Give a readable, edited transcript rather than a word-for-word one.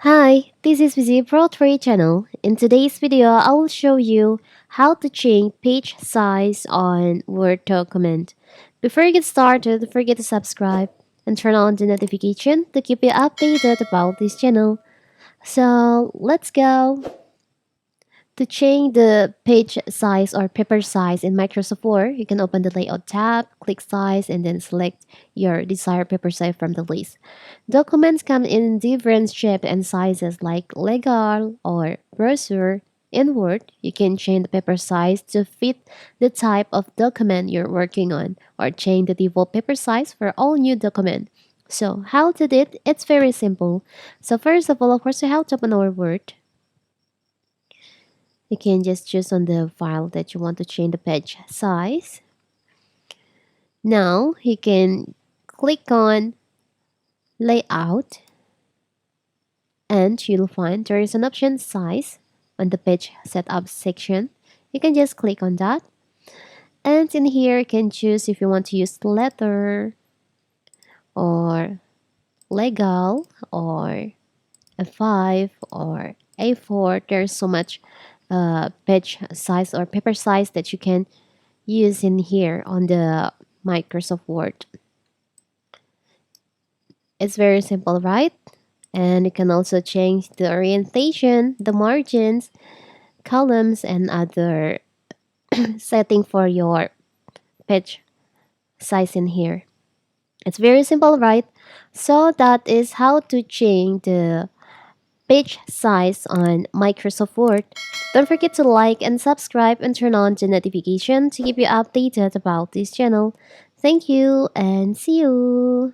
Hi, this is Vizi Pro3 channel. In today's video, I will show you how to change page size on Word document. Before you get started, don't forget to subscribe and turn on the notification to keep you updated about this channel. So let's go. To change the page size or paper size in Microsoft Word, you can open the Layout tab, click Size, and then select your desired paper size from the list. Documents come in different shapes and sizes like legal or brochure. In Word, you can change the paper size to fit the type of document you're working on or change the default paper size for all new documents. So how to do it? It's very simple. So first of all, of course, you have to open our Word. You can just choose on the file that you want to change the page size. Now you can click on layout and you'll find there is an option size on the page setup section. You can just click on that, and in here you can choose if you want to use letter or legal or A5 or A4. There's so much page size or paper size that you can use in here on the Microsoft Word. It's very simple, right? And you can also change the orientation, the margins, columns, and other setting for your page size in here. It's very simple, right? So that is how to change the page size on Microsoft Word. Don't forget to like and subscribe and turn on the notification to keep you updated about this channel. Thank you and see you.